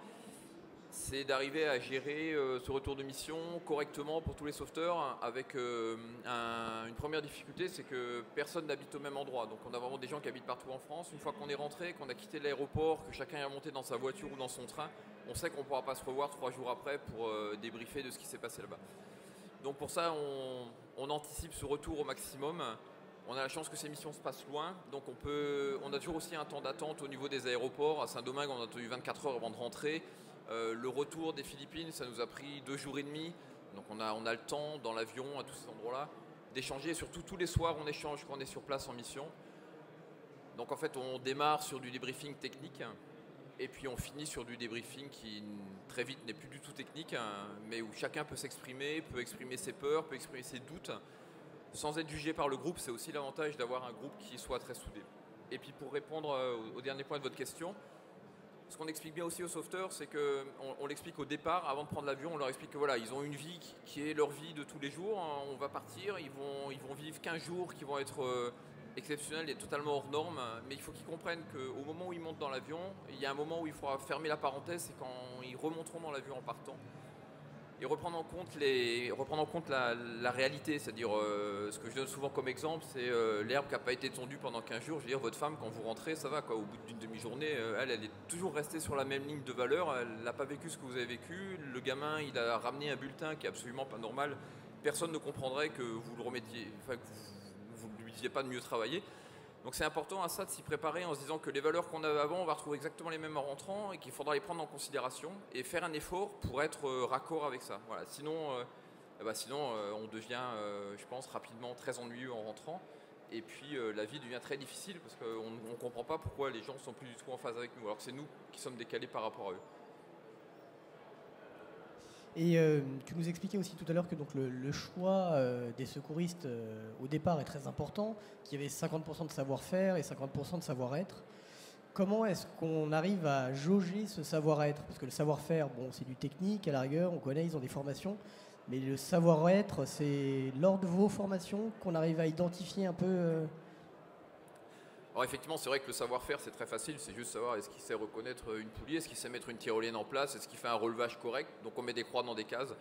C'est d'arriver à gérer ce retour de mission correctement pour tous les sauveteurs avec une première difficulté, c'est que personne n'habite au même endroit. Donc on a vraiment des gens qui habitent partout en France. Une fois qu'on est rentré, qu'on a quitté l'aéroport, que chacun est remonté dans sa voiture ou dans son train, on sait qu'on ne pourra pas se revoir 3 jours après pour débriefer de ce qui s'est passé là-bas. Donc pour ça, on anticipe ce retour au maximum. On a la chance que ces missions se passent loin, donc on a toujours aussi un temps d'attente au niveau des aéroports. À Saint-Domingue, on a attendu 24 heures avant de rentrer. Le retour des Philippines, ça nous a pris 2 jours et demi. Donc on a le temps dans l'avion, à tous ces endroits-là, d'échanger. Et surtout, tous les soirs, on échange quand on est sur place en mission. Donc en fait, on démarre sur du débriefing technique. Et puis on finit sur du débriefing qui, très vite, n'est plus du tout technique, mais où chacun peut s'exprimer, peut exprimer ses peurs, peut exprimer ses doutes. Sans être jugé par le groupe, c'est aussi l'avantage d'avoir un groupe qui soit très soudé. Et puis pour répondre au dernier point de votre question, ce qu'on explique bien aussi aux sauveteurs, c'est qu'on l'explique au départ, avant de prendre l'avion, on leur explique que voilà, ils ont une vie qui est leur vie de tous les jours. On va partir, ils vont vivre 15 jours qui vont être exceptionnels et totalement hors normes. Mais il faut qu'ils comprennent qu'au moment où ils montent dans l'avion, il y a un moment où il faudra fermer la parenthèse, c'est quand ils remonteront dans l'avion en partant. Et reprendre en compte la réalité, c'est-à-dire ce que je donne souvent comme exemple, c'est l'herbe qui n'a pas été tondue pendant 15 jours. Je veux dire, votre femme, quand vous rentrez, ça va, quoi. Au bout d'une demi-journée, elle est toujours restée sur la même ligne de valeur, elle n'a pas vécu ce que vous avez vécu. Le gamin, il a ramené un bulletin qui est absolument pas normal. Personne ne comprendrait que vous le remettiez, enfin, que vous ne lui disiez pas de mieux travailler. Donc c'est important à ça de s'y préparer en se disant que les valeurs qu'on avait avant, on va retrouver exactement les mêmes en rentrant et qu'il faudra les prendre en considération et faire un effort pour être raccord avec ça. Voilà. Sinon, on devient, je pense, rapidement très ennuyeux en rentrant. Et puis la vie devient très difficile parce qu'on ne comprend pas pourquoi les gens ne sont plus du tout en phase avec nous, alors que c'est nous qui sommes décalés par rapport à eux. Et tu nous expliquais aussi tout à l'heure que donc, le choix des secouristes au départ est très important, qu'il y avait 50% de savoir-faire et 50% de savoir-être. Comment est-ce qu'on arrive à jauger ce savoir-être? Parce que le savoir-faire, bon, c'est du technique, à la rigueur, on connaît, ils ont des formations. Mais le savoir-être, c'est lors de vos formations qu'on arrive à identifier un peu Alors effectivement, c'est vrai que le savoir-faire, c'est très facile. C'est juste savoir est-ce qu'il sait reconnaître une poulie, est-ce qu'il sait mettre une tyrolienne en place, est-ce qu'il fait un relevage correct. Donc on met des croix dans des cases.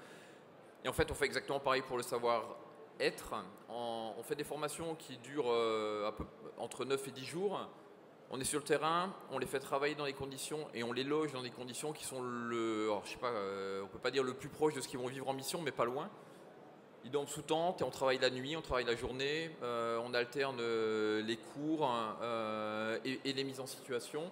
Et en fait, on fait exactement pareil pour le savoir-être. On fait des formations qui durent entre 9 et 10 jours. On est sur le terrain, on les fait travailler dans des conditions et on les loge dans des conditions qui sont on ne peut pas dire le plus proche de ce qu'ils vont vivre en mission, mais pas loin. Ils dorment sous tente et on travaille la nuit, on travaille la journée, on alterne les cours et les mises en situation.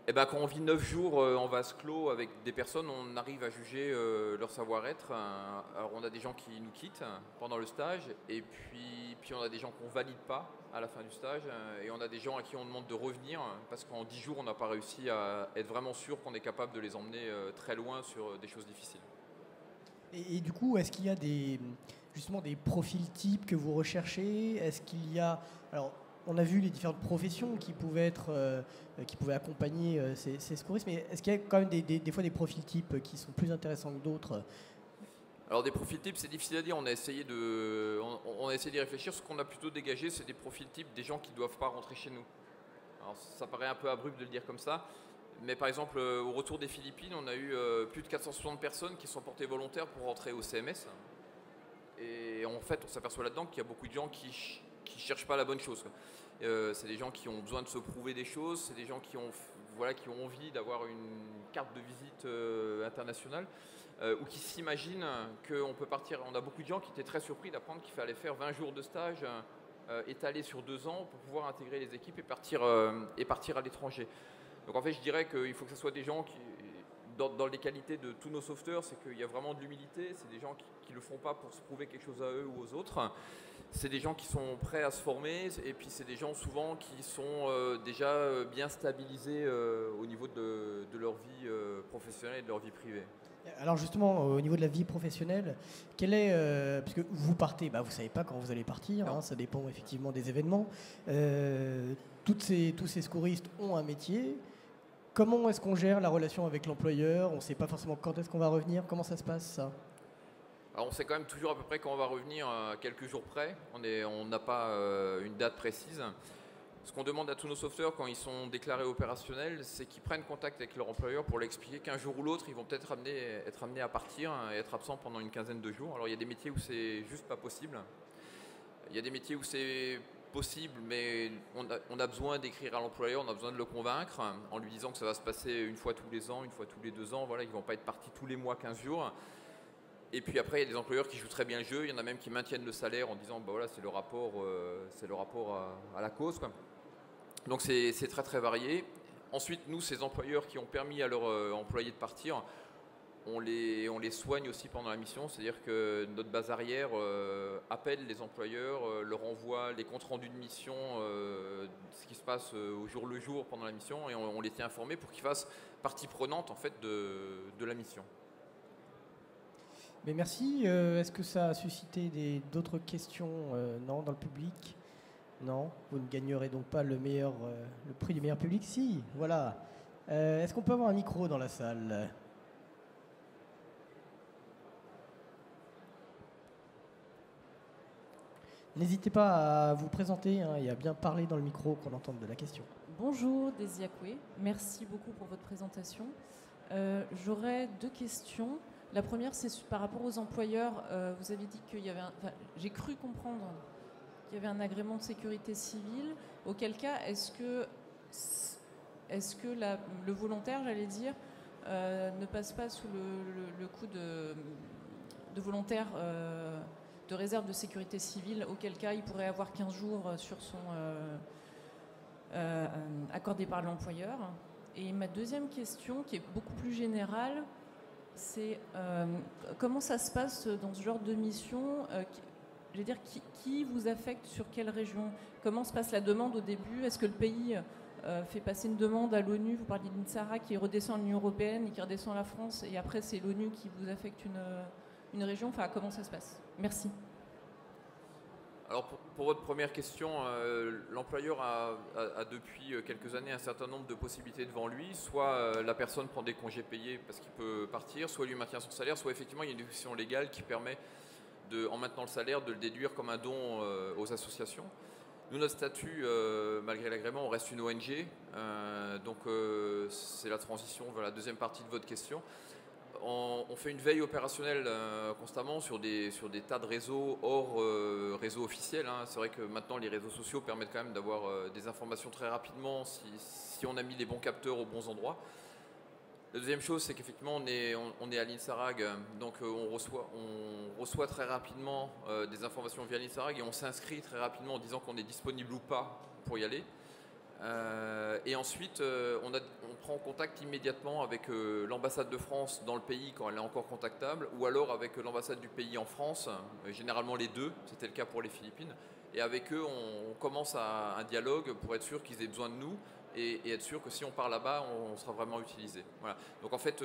Et ben, quand on vit 9 jours en vase clos avec des personnes, on arrive à juger leur savoir-être. Alors on a des gens qui nous quittent pendant le stage et puis on a des gens qu'on ne valide pas à la fin du stage et on a des gens à qui on demande de revenir parce qu'en 10 jours on n'a pas réussi à être vraiment sûr qu'on est capable de les emmener très loin sur des choses difficiles. Et du coup, est-ce qu'il y a justement des profils types que vous recherchez? Est-ce qu'il y a... Alors, on a vu les différentes professions qui pouvaient accompagner ces secouristes, mais est-ce qu'il y a quand même des fois des profils types qui sont plus intéressants que d'autres? Alors des profils types, c'est difficile à dire. On a essayé d'y réfléchir. Ce qu'on a plutôt dégagé, c'est des profils types des gens qui ne doivent pas rentrer chez nous. Alors ça paraît un peu abrupt de le dire comme ça, mais par exemple au retour des Philippines, on a eu plus de 460 personnes qui sont portées volontaires pour rentrer au CMS. Et en fait, on s'aperçoit là-dedans qu'il y a beaucoup de gens qui cherchent pas la bonne chose, quoi. C'est des gens qui ont besoin de se prouver des choses, c'est des gens qui ont envie d'avoir une carte de visite internationale. Ou qui s'imaginent qu'on peut partir. On a beaucoup de gens qui étaient très surpris d'apprendre qu'il fallait faire 20 jours de stage étalés sur 2 ans pour pouvoir intégrer les équipes et partir à l'étranger. Donc en fait, je dirais qu'il faut que ce soit des gens qui, dans les qualités de tous nos sauveteurs, c'est qu'il y a vraiment de l'humilité. C'est des gens qui ne le font pas pour se prouver quelque chose à eux ou aux autres. C'est des gens qui sont prêts à se former, et puis c'est des gens souvent qui sont déjà bien stabilisés au niveau de leur vie professionnelle et de leur vie privée. Alors justement, au niveau de la vie professionnelle, parce que vous partez, vous ne savez pas quand vous allez partir, hein, ça dépend effectivement des événements. Tous ces secouristes ont un métier. Comment est-ce qu'on gère la relation avec l'employeur? On ne sait pas forcément quand est-ce qu'on va revenir. Comment ça se passe, ça? Alors on sait quand même toujours à peu près quand on va revenir, quelques jours près. On n'a pas une date précise. Ce qu'on demande à tous nos sauveteurs quand ils sont déclarés opérationnels, c'est qu'ils prennent contact avec leur employeur pour leur expliquer qu'un jour ou l'autre, ils vont peut-être être amenés à partir et être absents pendant une quinzaine de jours. Alors il y a des métiers où c'est juste pas possible. Il y a des métiers où c'est possible, mais on a besoin d'écrire à l'employeur, on a besoin de le convaincre en lui disant que ça va se passer une fois tous les ans, une fois tous les 2 ans. Voilà, ils ne vont pas être partis tous les mois, 15 jours. Et puis après, il y a des employeurs qui jouent très bien le jeu. Il y en a même qui maintiennent le salaire en disant voilà, c'est le rapport à la cause, quoi. Donc c'est très très varié. Ensuite, nous, ces employeurs qui ont permis à leurs employés de partir, on les soigne aussi pendant la mission. C'est-à-dire que notre base arrière appelle les employeurs, leur envoie les comptes rendus de mission, ce qui se passe au jour le jour pendant la mission, et on les tient informés pour qu'ils fassent partie prenante en fait de la mission. Mais merci. Est-ce que ça a suscité d'autres questions non, dans le public? Non, vous ne gagnerez donc pas le prix du meilleur public. Si, voilà. Est-ce qu'on peut avoir un micro dans la salle? N'hésitez pas à vous présenter et à bien parler dans le micro qu'on entende de la question. Bonjour, Desiakwe. Merci beaucoup pour votre présentation. J'aurais 2 questions. La première, c'est par rapport aux employeurs. Vous avez dit qu'il y avait j'ai cru comprendre qu'il y avait un agrément de sécurité civile. Auquel cas, est-ce que le volontaire, j'allais dire, ne passe pas sous le coup de volontaire de réserve de sécurité civile, auquel cas il pourrait avoir 15 jours sur son accordé par l'employeur. Et ma deuxième question, qui est beaucoup plus générale, c'est comment ça se passe dans ce genre de mission, je veux dire, qui vous affecte sur quelle région? Comment se passe la demande au début? Est-ce que le pays fait passer une demande à l'ONU? Vous parliez d'une SARA qui redescend à l'Union européenne et qui redescend à la France, et après c'est l'ONU qui vous affecte une région? Enfin, comment ça se passe? Merci. Alors pour votre première question, l'employeur a depuis quelques années un certain nombre de possibilités devant lui. Soit la personne prend des congés payés parce qu'il peut partir, soit lui maintient son salaire, soit effectivement il y a une décision légale qui permet, en maintenant le salaire, de le déduire comme un don aux associations. Nous, notre statut, malgré l'agrément, on reste une ONG. Donc c'est la transition vers la deuxième partie de votre question. On fait une veille opérationnelle constamment sur des tas de réseaux hors réseau officiel. C'est vrai que maintenant les réseaux sociaux permettent quand même d'avoir des informations très rapidement si on a mis les bons capteurs aux bons endroits. La deuxième chose, c'est qu'effectivement on est à l'INSARAG, donc on reçoit très rapidement des informations via l'INSARAG et on s'inscrit très rapidement en disant qu'on est disponible ou pas pour y aller. Et ensuite, on prend contact immédiatement avec l'ambassade de France dans le pays quand elle est encore contactable, ou alors avec l'ambassade du pays en France, généralement les deux, c'était le cas pour les Philippines. Et avec eux, on commence un dialogue pour être sûr qu'ils aient besoin de nous et être sûr que si on part là-bas, on sera vraiment utilisé. Voilà. Donc en fait,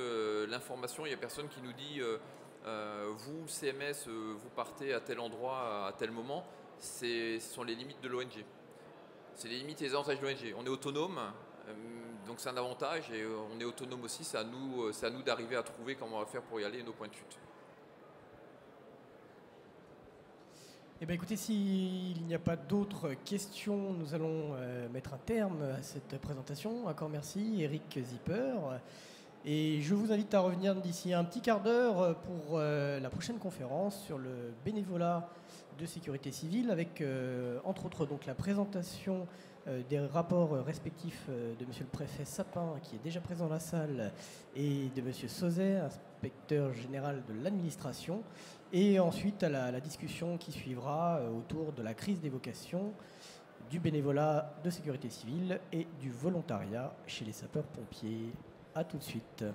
l'information, il n'y a personne qui nous dit vous, CMS, vous partez à tel endroit à tel moment, ce sont les limites de l'ONG. C'est les limites et les avantages de l'ONG. On est autonome, donc c'est un avantage, et on est autonome aussi, c'est à nous d'arriver à trouver comment on va faire pour y aller et nos points de chute. Eh bien, écoutez, s'il n'y a pas d'autres questions, nous allons mettre un terme à cette présentation. Encore merci, Eric Zipper. Et je vous invite à revenir d'ici un petit quart d'heure pour la prochaine conférence sur le bénévolat de sécurité civile, avec entre autres donc la présentation des rapports respectifs de monsieur le préfet Sapin, qui est déjà présent dans la salle, et de monsieur Sauzet, inspecteur général de l'administration. Et ensuite, à la discussion qui suivra autour de la crise des vocations, du bénévolat de sécurité civile et du volontariat chez les sapeurs-pompiers. A tout de suite.